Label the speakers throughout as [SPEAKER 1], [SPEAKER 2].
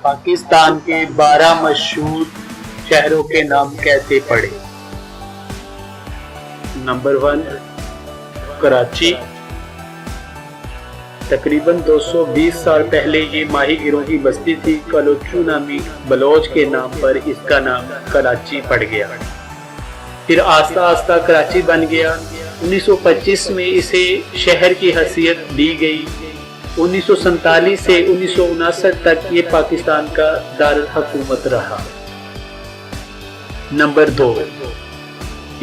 [SPEAKER 1] پاکستان کے 12 مشہور شہروں کے نام کیسے پڑے؟ نمبر 1 کراچی۔ تقریباً 220 سال پہلے یہ ماہی گیروں کی بستی تھی۔ کلوچو نامی بلوچ کے نام پر اس کا نام کراچی پڑ گیا، پھر آہستہ آہستہ کراچی بن گیا۔ 1925 میں اسے شہر کی حیثیت دی گئی۔ 1947 سے 1959 تک یہ پاکستان کا دارالحکومت رہا۔ نمبر 2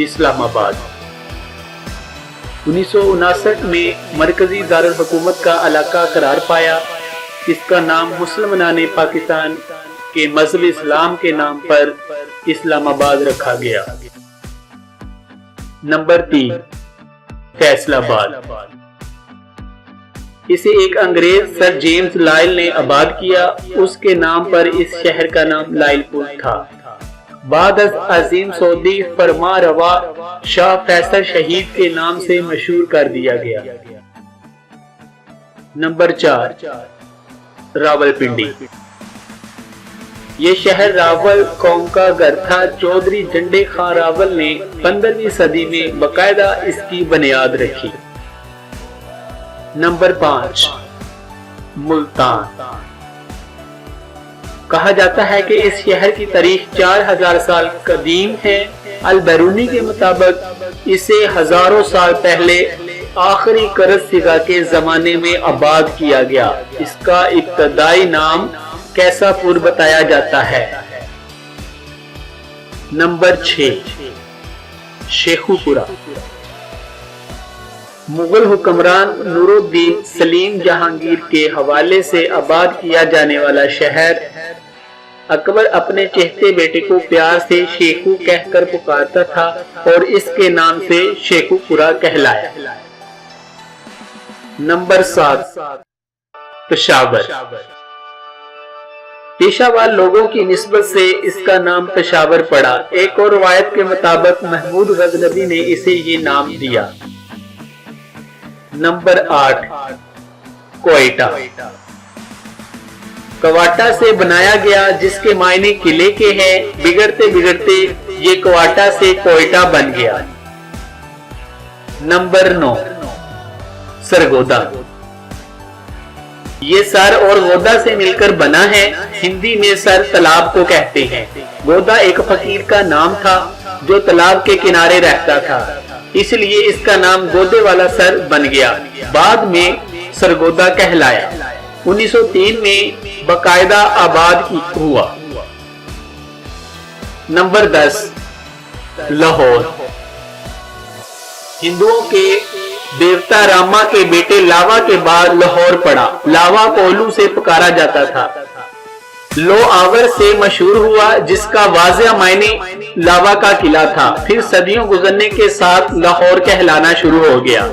[SPEAKER 1] اسلام آباد۔ 1959 میں مرکزی دارالحکومت کا علاقہ قرار پایا۔ اس کا نام مسلمانان پاکستان کے مذہب اسلام کے نام پر اسلام آباد رکھا گیا۔ نمبر 3 فیصل آباد۔ اسے ایک انگریز سر جیمز لائل نے آباد کیا۔ اس کے نام پر اس شہر کا نام لائل پور تھا۔ بعد از عظیم سعودی فرما روا شاہ فیصل شہید کے نام سے مشہور کر دیا گیا۔ نمبر 4 راولپنڈی۔ یہ شہر راول قوم کا گھر تھا۔ چودھری جھنڈے خان راول نے 15ویں صدی میں باقاعدہ اس کی بنیاد رکھی۔ نمبر 5 ملتان۔ کہا جاتا ہے کہ اس شہر کی تاریخ 4000 سال قدیم ہے۔ البیرونی کے مطابق اسے ہزاروں سال پہلے آخری قرن سگا کے زمانے میں آباد کیا گیا۔ اس کا ابتدائی نام کیسا پور بتایا جاتا ہے۔ نمبر 6 شیخو پورہ۔ مغل حکمران نور الدین سلیم جہانگیر کے حوالے سے آباد کیا جانے والا شہر۔ اکبر اپنے چہتے بیٹے کو پیار سے شیخو کہہ کر پکارتا تھا اور اس کے نام سے شیخو پورہ کہلایا۔ نمبر 7 پشاور۔ پیشاور لوگوں کی نسبت سے اس کا نام پشاور پڑا۔ ایک اور روایت کے مطابق محمود غزنوی نے اسے یہ نام دیا۔ نمبر 8 کوئٹہ۔ کواٹا سے بنایا گیا، جس کے معنی قلعے کے ہیں۔ بگڑتے بگڑتے یہ کواٹا سے کوئٹہ بن گیا۔ نمبر 9 سرگودا۔ یہ سر اور گودا سے مل کر بنا ہے۔ ہندی میں سر تالاب کو کہتے ہیں۔ گودا ایک فقیر کا نام تھا جو تالاب کے کنارے رہتا تھا، اس لیے اس کا نام گودے والا سر بن گیا۔ بعد میں سرگودا کہلایا۔ 1903 میں باقاعدہ آباد ہوا۔ نمبر 10 لاہور۔ ہندوؤں کے دیوتا راما کے بیٹے لاوا کے بعد لاہور پڑا۔ لاوا کو الو سے پکارا جاتا تھا۔ لو آور سے مشہور ہوا، جس کا واضح معنی لاوا کا قلعہ تھا۔ پھر صدیوں گزرنے کے ساتھ لاہور کہلانا شروع ہو گیا۔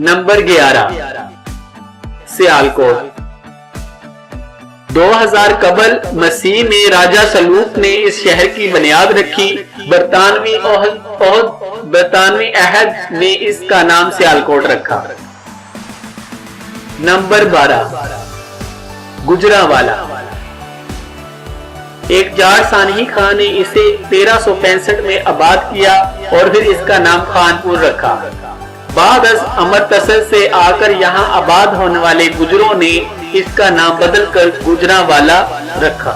[SPEAKER 1] نمبر 11 سیالکوٹ۔ 2000 قبل مسیح میں راجہ سلوک نے اس شہر کی بنیاد رکھی۔ برطانوی عہد میں اس کا نام سیالکوٹ رکھا۔ نمبر 12 گجرانوالہ۔ ایک جاڑ سانحی خان نے اسے 1365 میں آباد کیا اور پھر اس کا نام خانپور رکھا۔ بعد از امرتسر سے آ کر یہاں آباد ہونے والے گجروں نے اس کا نام بدل کر گجرانوالہ رکھا۔